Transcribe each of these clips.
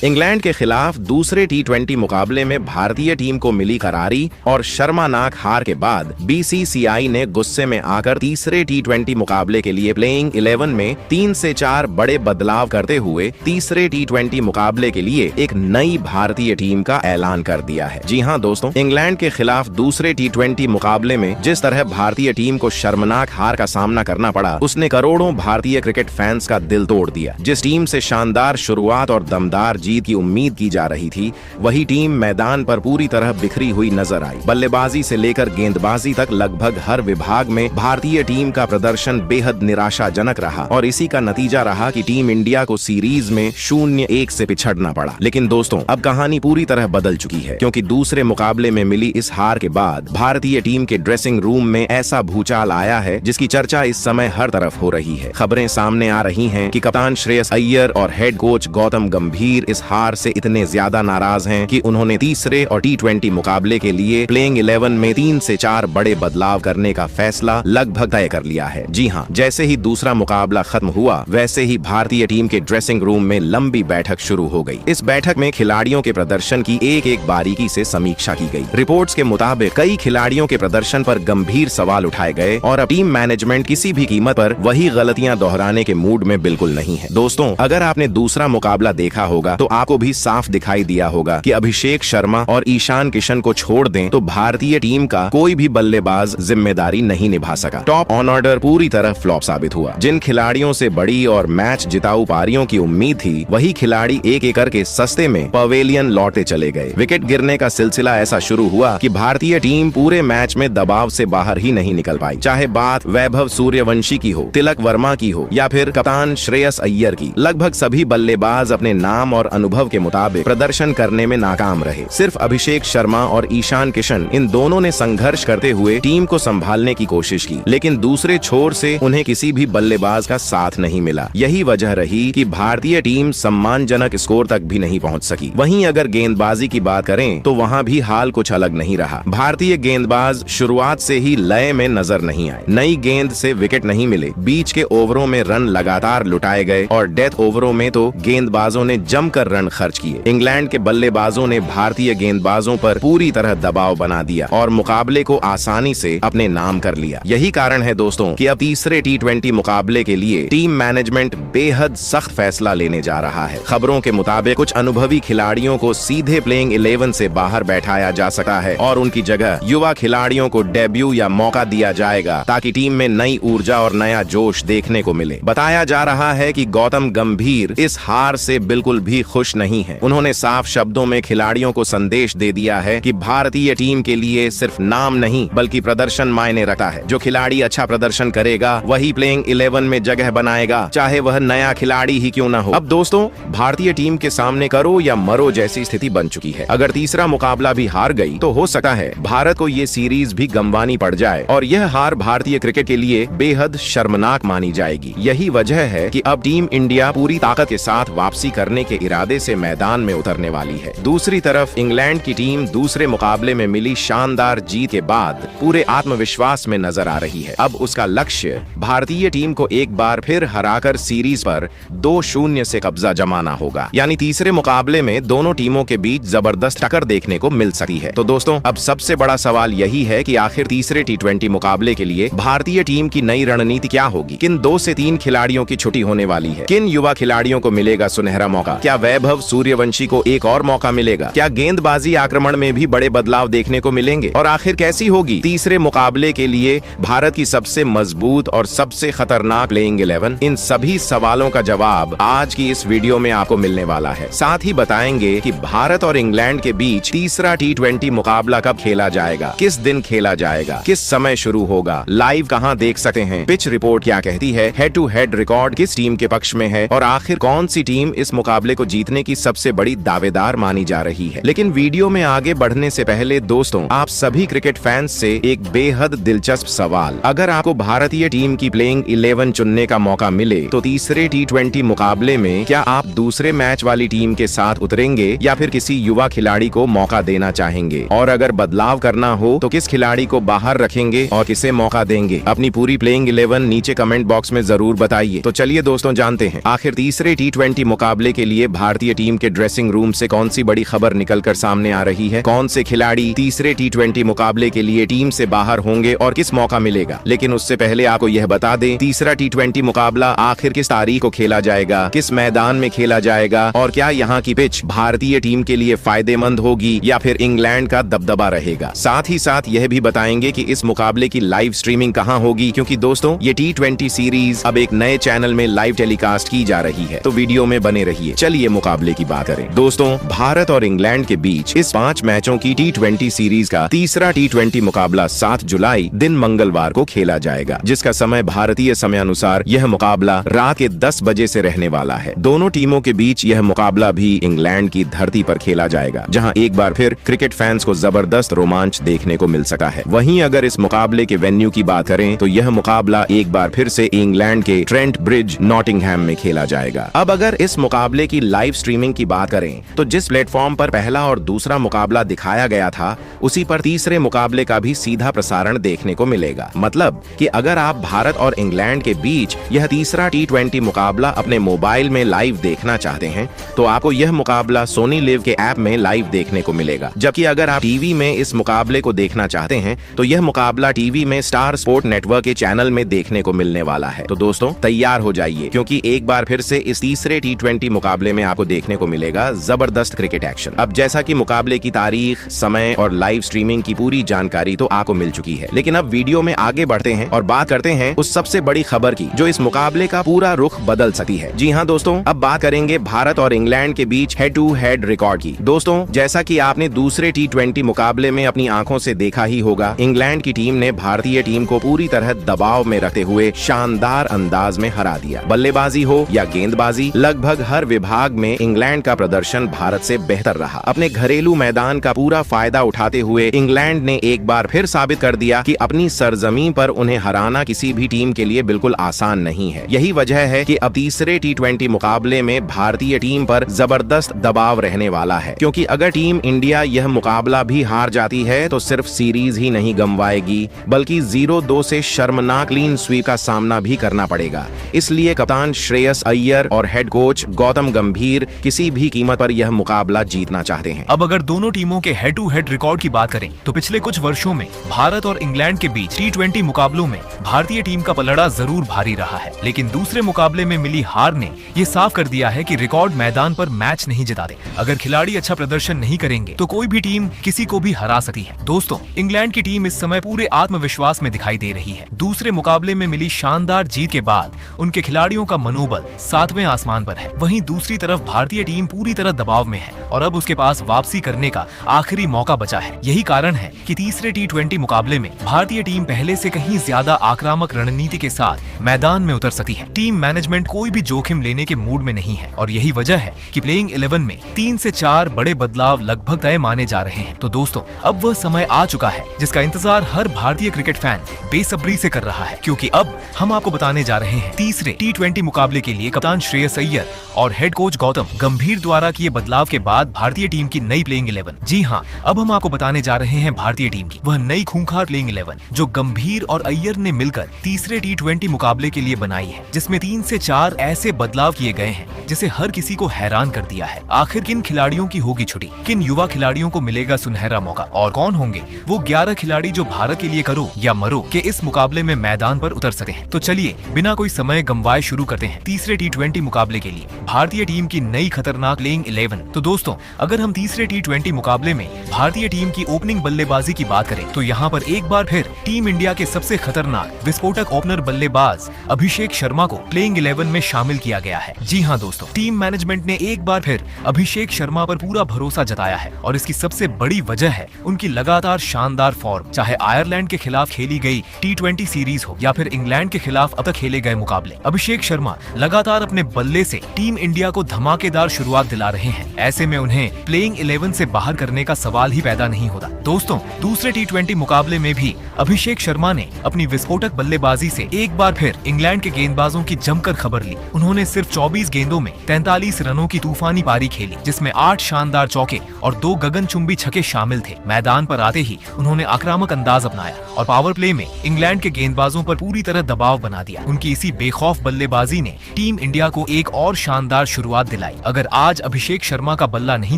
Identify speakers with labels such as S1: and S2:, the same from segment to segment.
S1: England के खिलाफ दूसरे टी20 मुकाबले में भारतीय टीम को मिली करारी और शर्मनाक हार के बाद बीसीसीआई ने गुस्से में आकर तीसरे टी20 मुकाबले के लिए प्लेइंग 11 में 3 से 4 बड़े बदलाव करते हुए तीसरे टी20 मुकाबले के लिए एक नई भारतीय टीम का ऐलान कर दिया है। जी हां दोस्तों, इंग्लैंड के खिलाफ दूसरे टी20 मुकाबले में जिस तरह भारतीय टीम को शर्मनाक हार का सामना करना पड़ा, उसने करोड़ों भारतीय क्रिकेट फैंस का दिल तोड़ दिया। जिस टीम से शानदार शुरुआत और दमदार जीत की उम्मीद की जा रही थी, वही टीम मैदान पर पूरी तरह बिखरी हुई नजर आई। बल्लेबाजी से लेकर गेंदबाजी तक लगभग हर विभाग में भारतीय टीम का प्रदर्शन बेहद निराशाजनक रहा और इसी का नतीजा रहा कि टीम इंडिया को सीरीज में 0-1 से पिछड़ना पड़ा। लेकिन दोस्तों, अब कहानी पूरी तरह बदल चुकी है, क्योंकि दूसरे मुकाबले में मिली इस हार के बाद भारतीय टीम के ड्रेसिंग रूम में ऐसा भूचाल आया है जिसकी चर्चा इस समय हर तरफ हो रही है। खबरें सामने आ रही हैं कि कप्तान श्रेयस अय्यर और हेड कोच गौतम गंभीर इस हार से इतने ज्यादा नाराज हैं कि उन्होंने तीसरे और टी20 मुकाबले के लिए प्लेइंग 11 में 3 से 4 बड़े बदलाव करने का फैसला लगभग तय कर लिया है। जी हां, जैसे ही दूसरा मुकाबला खत्म हुआ, वैसे ही भारतीय टीम के ड्रेसिंग रूम में लंबी बैठक शुरू हो गई। इस बैठक में खिलाड़ियों के प्रदर्शन की एक बारीकी से समीक्षा की गई। रिपोर्ट्स के मुताबिक कई खिलाड़ियों के प्रदर्शन पर गंभीर सवाल उठाए गए और अब टीम मैनेजमेंट किसी भी कीमत पर वही गलतियां दोहराने के मूड में बिल्कुल नहीं है। दोस्तों, अगर आपने दूसरा मुकाबला देखा होगा तो आपको भी साफ दिखाई दिया होगा कि अभिषेक शर्मा और ईशान किशन को छोड़ दें तो भारतीय टीम का कोई भी बल्लेबाज जिम्मेदारी नहीं निभा सका। टॉप ऑन ऑर्डर पूरी तरह फ्लॉप साबित हुआ। जिन खिलाड़ियों से बड़ी और मैच जिताऊ पारियों की उम्मीद थी, वही खिलाड़ी एक करके सस्ते में पवेलियन लौटे चले गए। विकेट गिरने का सिलसिला ऐसा शुरू हुआ कि भारतीय टीम पूरे मैच में दबाव से बाहर ही नहीं निकल पाई। चाहे बात वैभव सूर्यवंशी की हो, तिलक वर्मा की हो या फिर कप्तान श्रेयस अय्यर की, लगभग सभी बल्लेबाज अपने नाम और अनुभव के मुताबिक प्रदर्शन करने में नाकाम रहे। सिर्फ अभिषेक शर्मा और ईशान किशन, इन दोनों ने संघर्ष करते हुए टीम को संभालने की कोशिश की, लेकिन दूसरे छोर से उन्हें किसी भी बल्लेबाज का साथ नहीं मिला। यही वजह रही कि भारतीय टीम सम्मानजनक स्कोर तक भी नहीं पहुंच सकी। वहीं अगर गेंदबाजी की बात करें तो वहां भी हाल कुछ अलग नहीं रहा। भारतीय गेंदबाज शुरुआत से ही लय में नजर नहीं आए। नई गेंद से विकेट नहीं मिले, बीच के ओवरों में रन लगातार लुटाए गए और डेथ ओवरों में तो गेंदबाजों ने जमकर रन खर्च किए। इंग्लैंड के बल्लेबाजों ने भारतीय गेंदबाजों पर पूरी तरह दबाव बना दिया और मुकाबले को आसानी से अपने नाम कर लिया। यही कारण है दोस्तों कि अब तीसरे टी20 मुकाबले के लिए टीम मैनेजमेंट बेहद सख्त फैसला लेने जा रहा है। खबरों के मुताबिक कुछ अनुभवी खिलाड़ियों को सीधे प्लेइंग 11 से बाहर बैठाया जा सकता है और उनकी जगह युवा खिलाड़ियों को डेब्यू या मौका दिया जाएगा, ताकि टीम में नई ऊर्जा और नया जोश देखने को मिले। बताया जा रहा है कि गौतम गंभीर इस हार से बिल्कुल भी खुश नहीं है। उन्होंने साफ शब्दों में खिलाड़ियों को संदेश दे दिया है कि भारतीय टीम के लिए सिर्फ नाम नहीं बल्कि प्रदर्शन मायने रखता है। जो खिलाड़ी अच्छा प्रदर्शन करेगा वही प्लेइंग 11 में जगह बनाएगा, चाहे वह नया खिलाड़ी ही क्यों न हो। अब दोस्तों, भारतीय टीम के सामने करो या मरो जैसी स्थिति बन चुकी है। अगर तीसरा मुकाबला भी हार गई तो हो सकता है भारत को ये सीरीज भी गंवानी पड़ जाए और यह हार भारतीय क्रिकेट के लिए बेहद शर्मनाक मानी जाएगी। यही वजह है कि अब टीम इंडिया पूरी ताकत के साथ वापसी करने के इरादे से मैदान में उतरने वाली है। दूसरी तरफ इंग्लैंड की टीम दूसरे मुकाबले में मिली शानदार जीत के बाद पूरे आत्मविश्वास में नजर आ रही है। अब उसका लक्ष्य भारतीय टीम को एक बार फिर हराकर सीरीज पर 2-0 से कब्जा जमाना होगा। यानी तीसरे मुकाबले में दोनों टीमों के बीच जबरदस्त टक्कर देखने को मिल सकती है। तो दोस्तों, अब सबसे बड़ा सवाल यही है कि आखिर तीसरे टी20 मुकाबले के लिए भारतीय टीम की नई रणनीति क्या होगी? किन 2 से 3 खिलाड़ियों की छुट्टी होने वाली है? किन युवा खिलाड़ियों को मिलेगा सुनहरा मौका? क्या वैभव सूर्यवंशी को एक और मौका मिलेगा? क्या गेंदबाजी आक्रमण में भी बड़े बदलाव देखने को मिलेंगे? और आखिर कैसी होगी तीसरे मुकाबले के लिए भारत की सबसे मजबूत और सबसे खतरनाक प्लेइंग 11? इन सभी सवालों का जवाब आज की इस वीडियो में आपको मिलने वाला है। साथ ही बताएंगे कि भारत और इंग्लैंड के बीच तीसरा टी20 मुकाबला कब खेला जाएगा, किस दिन खेला जाएगा, किस समय शुरू होगा, लाइव कहां देख सकते हैं, पिच रिपोर्ट क्या कहती है, हेड टू हेड रिकॉर्ड किस टीम के पक्ष में है और आखिर कौन सी टीम इस मुकाबले को जीतने की सबसे बड़ी दावेदार मानी जा रही है। लेकिन वीडियो में आगे बढ़ने से पहले दोस्तों, आप सभी क्रिकेट फैंस से एक बेहद दिलचस्प सवाल। अगर आपको भारतीय टीम की प्लेइंग 11 चुनने का मौका मिले तो तीसरे टी20 मुकाबले में क्या आप दूसरे मैच वाली टीम के साथ उतरेंगे या फिर किसी युवा खिलाड़ी को मौका देना चाहेंगे? और अगर बदलाव करना हो तो किस खिलाड़ी को बाहर रखेंगे और किसे मौका देंगे? अपनी पूरी प्लेइंग 11 नीचे कमेंट बॉक्स में जरूर बताइए। तो चलिए दोस्तों, जानते हैं आखिर तीसरे टी20 मुकाबले के लिए भारतीय भारतीय टीम के ड्रेसिंग रूम से कौन सी बड़ी खबर निकलकर सामने आ रही है, कौन से खिलाड़ी तीसरे T20 मुकाबले के लिए टीम से बाहर होंगे और किस मौका मिलेगा। लेकिन उससे पहले आपको यह बता दें, तीसरा T20 मुकाबला आखिर किस तारीख को खेला जाएगा, किस मैदान में खेला जाएगा और क्या यहाँ की पिच भारतीय टीम के लिए फायदेमंद होगी या फिर इंग्लैंड का दबदबा रहेगा। साथ ही साथ यह भी बताएंगे कि इस मुकाबले की लाइव स्ट्रीमिंग कहाँ होगी, क्योंकि दोस्तों ये T20 सीरीज अब एक नए चैनल में लाइव टेलीकास्ट की जा रही है, तो वीडियो में बने रहिए। चलिए मुकाबले की बात करें। दोस्तों, भारत और इंग्लैंड के बीच इस 5 मैचों की T20 सीरीज का तीसरा T20 मुकाबला 7 जुलाई दिन मंगलवार को खेला जाएगा, जिसका समय भारतीय समय अनुसार यह मुकाबला रात के 10 बजे से रहने वाला है। दोनों टीमों के बीच यह मुकाबला भी इंग्लैंड की धरती पर खेला जाएगा, जहां एक बार फिर क्रिकेट फैंस को जबरदस्त रोमांच देखने को मिल सका है। वहीं अगर इस मुकाबले के वेन्यू की बात करें तो यह मुकाबला एक बार फिर से इंग्लैंड के ट्रेंट ब्रिज नॉटिंघम में खेला जाएगा। अब अगर इस मुकाबले की लाइव स्ट्रीमिंग की बात करें तो जिस प्लेटफॉर्म पर पहला और दूसरा मुकाबला दिखाया गया था, उसी पर तीसरे मुकाबले का भी सीधा प्रसारण देखने को मिलेगा। मतलब कि अगर आप भारत और इंग्लैंड के बीच यह तीसरा T20 मुकाबला अपने मोबाइल में लाइव देखना चाहते हैं तो आपको यह मुकाबला सोनी लिव के ऐप में लाइव देखने को मिलेगा। जबकि अगर आप टीवी में इस मुकाबले को देखना चाहते हैं तो यह मुकाबला टीवी में स्टार स्पोर्ट नेटवर्क के चैनल में देखने को मिलने वाला है। तो दोस्तों, तैयार हो जाइए, क्योंकि एक बार फिर से इस तीसरे T20 मुकाबले में आपको देखने को मिलेगा जबरदस्त क्रिकेट एक्शन। अब जैसा कि मुकाबले की तारीख, समय और लाइव स्ट्रीमिंग की पूरी जानकारी तो आपको मिल चुकी है, लेकिन अब वीडियो में आगे बढ़ते हैं और बात करते हैं उस सबसे बड़ी खबर की जो इस मुकाबले का पूरा रुख बदल सकती है। जी हाँ दोस्तों, अब बात करेंगे भारत और इंग्लैंड के बीच हेड टू हेड रिकॉर्ड की। दोस्तों, जैसा कि आपने दूसरे T20 मुकाबले में अपनी आंखों से देखा ही होगा, इंग्लैंड की टीम ने भारतीय टीम को पूरी तरह दबाव में रखते हुए शानदार अंदाज में हरा दिया। बल्लेबाजी हो या गेंदबाजी, लगभग हर विभाग में इंग्लैंड का प्रदर्शन भारत से बेहतर रहा। अपने घरेलू मैदान का पूरा फायदा उठाते हुए इंग्लैंड ने एक बार फिर साबित कर दिया कि अपनी सरजमीन पर उन्हें हराना किसी भी टीम के लिए बिल्कुल आसान नहीं है। यही वजह है कि अब तीसरे T20 मुकाबले में भारतीय टीम पर जबरदस्त दबाव रहने वाला है, क्योंकि अगर टीम इंडिया यह मुकाबला भी हार जाती है तो सिर्फ सीरीज ही नहीं गंवाएगी, बल्कि 0-2 से शर्मनाक क्लीन स्वीप का सामना भी करना पड़ेगा। इसलिए कप्तान श्रेयस अय्यर और हेड कोच गौतम गंभीर किसी भी कीमत पर यह मुकाबला जीतना चाहते हैं।
S2: अब अगर दोनों टीमों के हेड टू हेड रिकॉर्ड की बात करें तो पिछले कुछ वर्षों में भारत और इंग्लैंड के बीच T20 मुकाबलों में भारतीय टीम का पलड़ा जरूर भारी रहा है, लेकिन दूसरे मुकाबले में मिली हार ने ये साफ कर दिया है कि रिकॉर्ड मैदान पर मैच नहीं जिताते। अगर खिलाड़ी अच्छा प्रदर्शन नहीं करेंगे तो कोई भी टीम किसी को भी हरा सकती है। दोस्तों, इंग्लैंड की टीम इस समय पूरे आत्मविश्वास में दिखाई दे रही है। दूसरे मुकाबले में मिली शानदार जीत के बाद उनके खिलाड़ियों का मनोबल 7वें आसमान पर है। वहीं दूसरी तरफ भारतीय टीम पूरी तरह दबाव में है और अब उसके पास वापसी करने का आखिरी मौका बचा है। यही कारण है कि तीसरे T20 मुकाबले में भारतीय टीम पहले से कहीं ज्यादा आक्रामक रणनीति के साथ मैदान में उतर सकती है। टीम मैनेजमेंट कोई भी जोखिम लेने के मूड में नहीं है और यही वजह है कि प्लेइंग 11 में 3 से 4 बड़े बदलाव लगभग तय माने जा रहे हैं। तो दोस्तों, अब वह समय आ चुका है जिसका इंतजार हर भारतीय क्रिकेट फैन बेसब्री से कर रहा है, क्योंकि अब हम आपको बताने जा रहे हैं तीसरे T20 मुकाबले के लिए कप्तान श्रेयस अय्यर और हेड कोच गौतम गंभीर द्वारा किए बदलाव के बाद भारतीय टीम की नई प्लेइंग 11। जी हाँ, अब हम आपको बताने जा रहे हैं भारतीय टीम की वह नई खूंखार प्लेइंग 11 जो गंभीर और अय्यर ने मिलकर तीसरे T20 मुकाबले के लिए बनाई है, जिसमें 3 से 4 ऐसे बदलाव किए गए हैं जिसे हर किसी को हैरान कर दिया है। आखिर किन खिलाड़ियों की होगी छुट्टी, किन युवा खिलाड़ियों को मिलेगा सुनहरा मौका और कौन होंगे वो 11 खिलाड़ी जो भारत के लिए करो या मरो के इस मुकाबले में मैदान पर उतर सकते हैं। तो चलिए बिना कोई समय गंवाए शुरू करते हैं तीसरे T20 मुकाबले के लिए भारतीय टीम की नई खतरनाक प्लेइंग 11। तो दोस्तों, अगर हम तीसरे T20 मुकाबले में भारतीय टीम की ओपनिंग बल्लेबाजी की बात करें तो यहाँ पर एक बार फिर टीम इंडिया के सबसे खतरनाक विस्फोटक ओपनर बल्लेबाज अभिषेक शर्मा को प्लेइंग 11 में शामिल किया गया है। जी हाँ दोस्तों, टीम मैनेजमेंट ने एक बार फिर अभिषेक शर्मा पर पूरा भरोसा जताया है और इसकी सबसे बड़ी वजह है उनकी लगातार शानदार फॉर्म। चाहे आयरलैंड के खिलाफ खेली गई T20 सीरीज हो या फिर इंग्लैंड के खिलाफ अब तक खेले गए मुकाबले, अभिषेक शर्मा लगातार अपने बल्ले से टीम इंडिया को धमाकेदार शुरुआत दिला रहे हैं। ऐसे में उन्हें प्लेइंग 11 से बाहर करने का सवाल ही पैदा नहीं होता। दोस्तों, दूसरे T20 मुकाबले में भी अभिषेक शर्मा ने अपनी विस्फोटक बल्लेबाजी से एक बार फिर इंग्लैंड के गेंदबाजों की जमकर खबर ली। उन्होंने सिर्फ 24 गेंदों में 43 रनों की तूफानी पारी खेली, जिसमें 8 शानदार चौके और 2 गगनचुंबी छक्के शामिल थे। मैदान पर आते ही उन्होंने आक्रामक अंदाज अपनाया और पावर प्ले में इंग्लैंड के गेंदबाजों पर पूरी तरह दबाव बना दिया। उनकी इसी बेखौफ बल्लेबाजी ने टीम इंडिया को एक और शानदार शुरुआत दिलाई। अगर आज अभिषेक शर्मा का बल्ला नहीं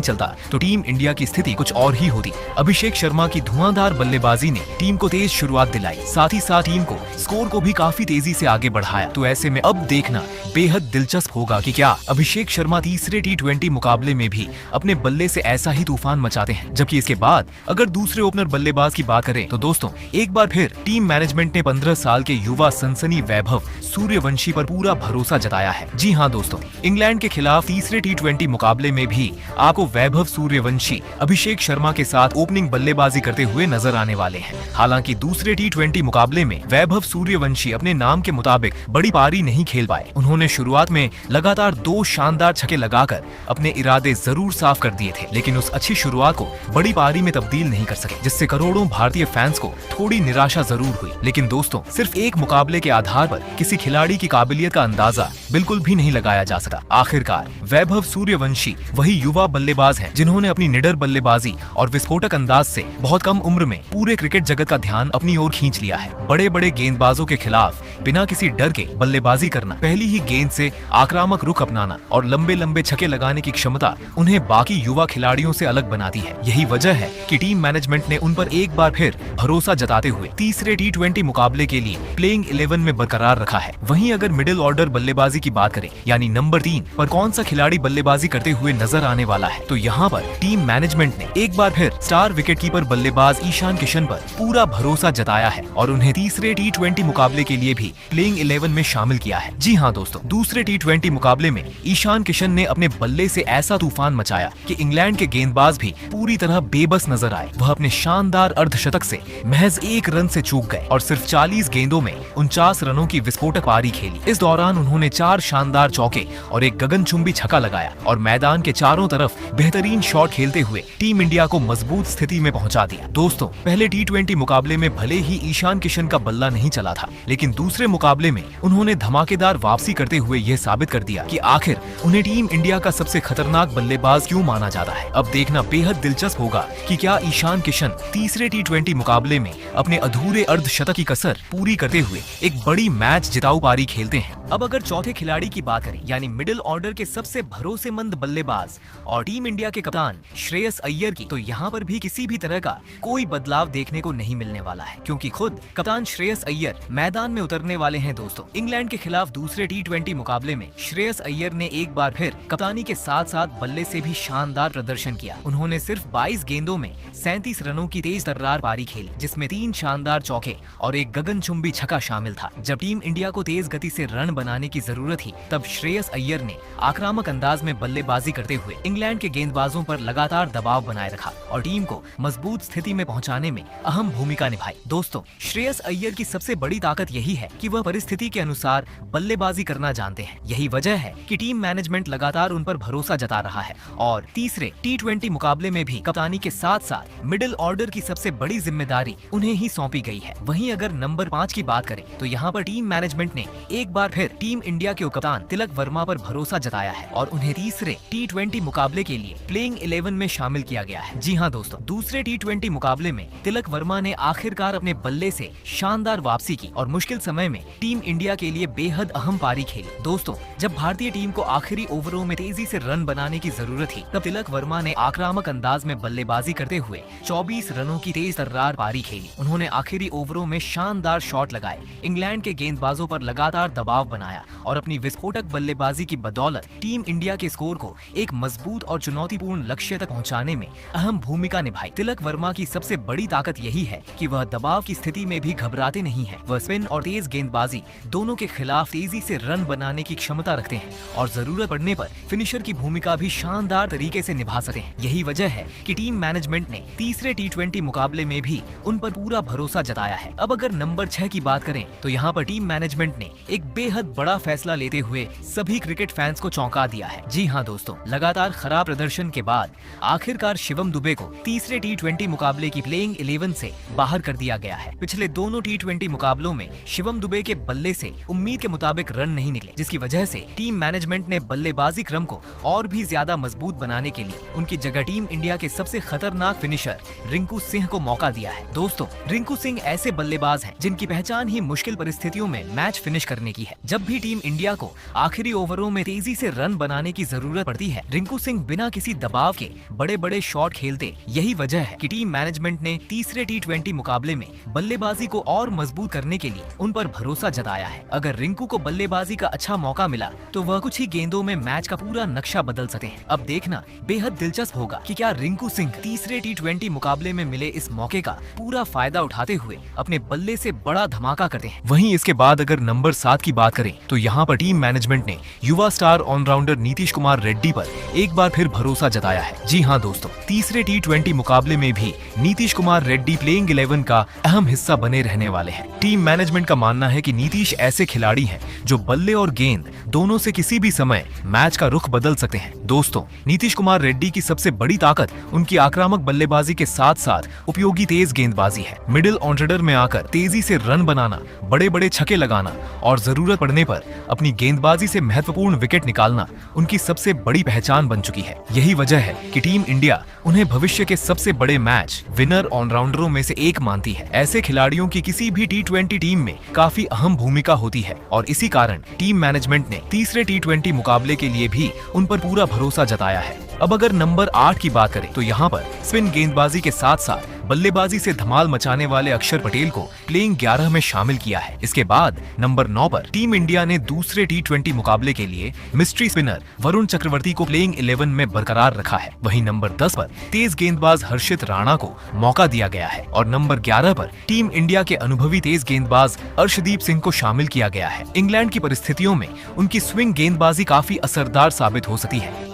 S2: चलता तो टीम इंडिया की स्थिति कुछ और ही होती। अभिषेक शर्मा की धुआंधार बल्लेबाजी ने टीम को तेज शुरुआत दिलाई, साथ ही साथ टीम को स्कोर को भी काफी तेजी से आगे बढ़ाया। तो ऐसे में अब देखना बेहद दिलचस्प होगा कि क्या अभिषेक शर्मा तीसरे T20 मुकाबले में भी अपने बल्ले से ऐसा ही तूफान मचाते हैं। जबकि इसके बाद अगर दूसरे ओपनर बल्लेबाज की बात करें तो दोस्तों एक बार फिर टीम मैनेजमेंट ने 15 साल के युवा सनसनी वैभव सूर्यवंशी पर पूरा भरोसा जताया है। जी हाँ दोस्तों, इंग्लैंड के खिलाफ तीसरे T20 मुकाबले में भी आपको वैभव सूर्यवंशी अभिषेक शर्मा के साथ ओपनिंग बल्लेबाजी करते हुए नजर आने वाले हैं। हालांकि दूसरे T20 मुकाबले में वैभव सूर्यवंशी अपने नाम के मुताबिक बड़ी पारी नहीं खेल पाए। उन्होंने शुरुआत में लगातार 2 शानदार छक्के लगाकर अपने इरादे जरूर साफ कर दिए थे, लेकिन उस अच्छी शुरुआत को बड़ी पारी में तब्दील नहीं कर सके, जिससे करोड़ों भारतीय फैंस को थोड़ी निराशा जरूर हुई। लेकिन दोस्तों सिर्फ एक मुकाबले के आधार पर किसी खिलाड़ी की काबिलियत का अंदाजा बिल्कुल भी नहीं लगाया जा सकता। आखिरकार वैभव सूर्यवंशी वही युवा बल्लेबाज हैं जिन्होंने अपनी निडर बल्लेबाजी और विस्फोटक अंदाज से बहुत कम उम्र में पूरे क्रिकेट जगत का ध्यान अपनी ओर खींच लिया है। बड़े बड़े गेंदबाजों के खिलाफ बिना किसी डर के बल्लेबाजी करना, पहली ही गेंद से आक्रामक रुख अपनाना और लंबे लंबे छक्के लगाने की क्षमता उन्हें बाकी युवा खिलाड़ियों से अलग बनाती है। यही वजह है कि टीम मैनेजमेंट ने उन पर एक बार फिर भरोसा जताते हुए तीसरे T20 मुकाबले के लिए प्लेइंग 11 में बरकरार रखा है। वहीं अगर मिडिल ऑर्डर बल्लेबाजी की बात करें, यानी नंबर 3 पर कौन सा खिलाड़ी बल्लेबाजी करते हुए नजर आने वाला है, तो यहाँ पर टीम मैनेजमेंट ने एक बार फिर स्टार विकेटकीपर बल्लेबाज ईशान किशन पर पूरा भरोसा जताया है और उन्हें तीसरे T20 मुकाबले के लिए भी प्लेइंग 11 में शामिल किया है। जी हाँ दोस्तों, दूसरे T20 मुकाबले में ईशान किशन ने अपने बल्ले से ऐसा तूफान मचाया कि इंग्लैंड के गेंदबाज भी पूरी तरह बेबस नजर आए। वह अपने शानदार अर्धशतक से महज 1 रन से चूक गए और सिर्फ 40 गेंदों में 49 रनों की विस्फोटक पारी खेली। इस दौरान उन्होंने 4 शानदार चौके और एक गगनचुंबी छक्का लगाया और मैदान के चारों तरफ बेहतरीन शॉट खेलते हुए टीम इंडिया को मजबूत स्थिति में पहुंचा दिया। दोस्तों पहले T20 मुकाबले में भले ही ईशान किशन का बल्ला नहीं चला था, लेकिन दूसरे मुकाबले में उन्होंने धमाकेदार वापसी करते हुए यह साबित कर दिया कि आखिर उन्हें टीम इंडिया का सबसे खतरनाक बल्लेबाज क्यों माना जाता है। अब देखना बेहद दिलचस्प होगा कि क्या ईशान किशन तीसरे T20 मुकाबले में अपने अधूरे अर्धशतक की कसर पूरी करते हुए एक बड़ी मैच जिताऊ पारी खेलते हैं। अब अगर चौथे खिलाड़ी की बात करें, यानी मिडिल ऑर्डर के सबसे भरोसेमंद बल्लेबाज और टीम इंडिया के कप्तान श्रेयस अय्यर की, तो यहाँ पर भी किसी भी तरह का कोई बदलाव देखने को नहीं मिलने वाला है, क्योंकि खुद कप्तान श्रेयस अय्यर मैदान में उतरने वाले हैं। दोस्तों इंग्लैंड के खिलाफ दूसरे T20 मुकाबले में श्रेयस अय्यर ने एक बार फिर कप्तानी के साथ साथ बल्ले से भी शानदार प्रदर्शन किया। उन्होंने सिर्फ 22 गेंदों में 37 रनों की तेज तर्रार पारी खेली, जिसमें 3 शानदार चौके और एक गगनचुंबी छक्का शामिल था। जब टीम इंडिया को तेज गति से रन बनाने की जरूरत थी, तब श्रेयस अय्यर ने आक्रामक अंदाज में बल्लेबाजी करते हुए इंग्लैंड के गेंदबाजों पर लगातार दबाव बनाए रखा और टीम को मजबूत स्थिति में पहुंचाने में अहम भूमिका निभाई। दोस्तों श्रेयस अय्यर की सबसे बड़ी ताकत यही है कि वह परिस्थिति के अनुसार बल्लेबाजी करना जानते हैं। यही वजह है कि टीम मैनेजमेंट लगातार उन पर भरोसा जता रहा है और तीसरे T20 मुकाबले में भी कप्तानी के साथ साथ मिडिल ऑर्डर की सबसे बड़ी जिम्मेदारी उन्हें ही सौंपी गई है। वहीं अगर नंबर 5 की बात करें तो यहाँ पर टीम मैनेजमेंट ने एक बार फिर टीम इंडिया के कप्तान तिलक वर्मा पर भरोसा जताया है और उन्हें तीसरे T20 मुकाबले के लिए प्लेइंग 11 में शामिल किया गया है। जी हाँ दोस्तों, दूसरे T20 मुकाबले में तिलक वर्मा ने आखिरकार अपने बल्ले से शानदार वापसी की और मुश्किल समय में टीम इंडिया के लिए बेहद अहम पारी खेली। दोस्तों जब भारतीय टीम को आखिरी ओवरों में तेजी से रन बनाने की जरूरत थी, तब तिलक वर्मा ने आक्रामक अंदाज में बल्लेबाजी करते हुए 24 रनों की तेज तर्रार पारी खेली। उन्होंने आखिरी ओवरों में शानदार शॉट लगाए, इंग्लैंड के गेंदबाजों पर लगातार दबाव बनाया और अपनी विस्फोटक बल्लेबाजी की बदौलत टीम इंडिया के स्कोर को एक मजबूत और चुनौतीपूर्ण लक्ष्य तक पहुंचाने में अहम भूमिका निभाई। तिलक वर्मा की सबसे बड़ी ताकत यही है कि वह दबाव की स्थिति में भी घबराते नहीं है। वह स्पिन और तेज गेंदबाजी दोनों के खिलाफ तेजी से रन बनाने की क्षमता रखते हैं और जरूरत पड़ने पर फिनिशर की भूमिका भी शानदार तरीके से निभा सकते हैं। यही वजह है कि टीम मैनेजमेंट ने तीसरे T20 मुकाबले में भी उन पर पूरा भरोसा जताया है। अब अगर नंबर 6 की बात करें तो यहाँ पर टीम मैनेजमेंट ने एक बेहद बहुत बड़ा फैसला लेते हुए सभी क्रिकेट फैंस को चौंका दिया है। जी हाँ दोस्तों, लगातार खराब प्रदर्शन के बाद आखिरकार शिवम दुबे को तीसरे टी20 मुकाबले की प्लेइंग 11 से बाहर कर दिया गया है। पिछले दोनों टी20 मुकाबलों में शिवम दुबे के बल्ले से उम्मीद के मुताबिक रन नहीं निकले, जिसकी वजह से टीम मैनेजमेंट ने बल्लेबाजी क्रम को और भी ज्यादा मजबूत बनाने के लिए उनकी जगह टीम इंडिया के सबसे खतरनाक फिनिशर रिंकू सिंह को मौका दिया है। दोस्तों, रिंकू सिंह ऐसे बल्लेबाज हैं जिनकी पहचान ही मुश्किल परिस्थितियों में मैच फिनिश करने की है। जब भी टीम इंडिया को आखिरी ओवरों में तेजी से रन बनाने की जरूरत पड़ती है, रिंकू सिंह बिना किसी दबाव के बड़े बड़े शॉट खेलते। यही वजह है कि टीम मैनेजमेंट ने तीसरे टी20 मुकाबले में बल्लेबाजी को और मजबूत करने के लिए उन पर भरोसा जताया है। अगर रिंकू को बल्लेबाजी का अच्छा मौका मिला तो वह कुछ ही गेंदों में मैच का पूरा नक्शा बदल सकते हैं। अब देखना बेहद दिलचस्प होगा कि क्या रिंकू सिंह तीसरे टी20 मुकाबले में मिले इस मौके का पूरा फायदा उठाते हुए अपने बल्ले से बड़ा धमाका करते हैं। वहीं इसके बाद अगर नंबर 7 की बात करें तो यहाँ पर टीम मैनेजमेंट ने युवा स्टार ऑलराउंडर नीतीश कुमार रेड्डी पर एक बार फिर भरोसा जताया है। जी हाँ दोस्तों, तीसरे टी20 मुकाबले में भी नीतीश कुमार रेड्डी प्लेइंग 11 का अहम हिस्सा बने रहने वाले हैं। टीम मैनेजमेंट का मानना है कि नीतीश ऐसे खिलाड़ी हैं जो बल्ले और गेंद दोनों से किसी भी समय मैच का रुख बदल सकते हैं। दोस्तों, नीतीश कुमार रेड्डी की सबसे बड़ी ताकत उनकी आक्रामक बल्लेबाजी के साथ साथ उपयोगी तेज गेंदबाजी है। मिडिल ऑर्डर में आकर तेजी से रन बनाना, बड़े बड़े छक्के लगाना और जरूरत पड़ने पर अपनी गेंदबाजी से महत्वपूर्ण विकेट निकालना उनकी सबसे बड़ी पहचान बन चुकी है। यही वजह है कि टीम इंडिया उन्हें भविष्य के सबसे बड़े मैच विनर ऑलराउंडरों में से एक मानती है। ऐसे खिलाड़ियों की किसी भी टी20 टीम में काफी अहम भूमिका होती है और इसी कारण टीम मैनेजमेंट ने तीसरे टी20 मुकाबले के लिए भी उन पर पूरा भरोसा जताया है। अब अगर नंबर 8 की बात करें तो यहाँ पर स्पिन गेंदबाजी के साथ साथ बल्लेबाजी से धमाल मचाने वाले अक्षर पटेल को प्लेइंग 11 में शामिल किया है। इसके बाद नंबर 9 पर टीम इंडिया ने दूसरे टी20 मुकाबले के लिए मिस्ट्री स्पिनर वरुण चक्रवर्ती को प्लेइंग 11 में बरकरार रखा है। वहीं नंबर 10 पर तेज गेंदबाज हर्षित राणा को मौका दिया गया है और नंबर 11 पर टीम इंडिया के अनुभवी तेज गेंदबाज अर्शदीप सिंह को शामिल किया गया है। इंग्लैंड की परिस्थितियों में उनकी स्विंग गेंदबाजी काफी असरदार साबित हो सकती है।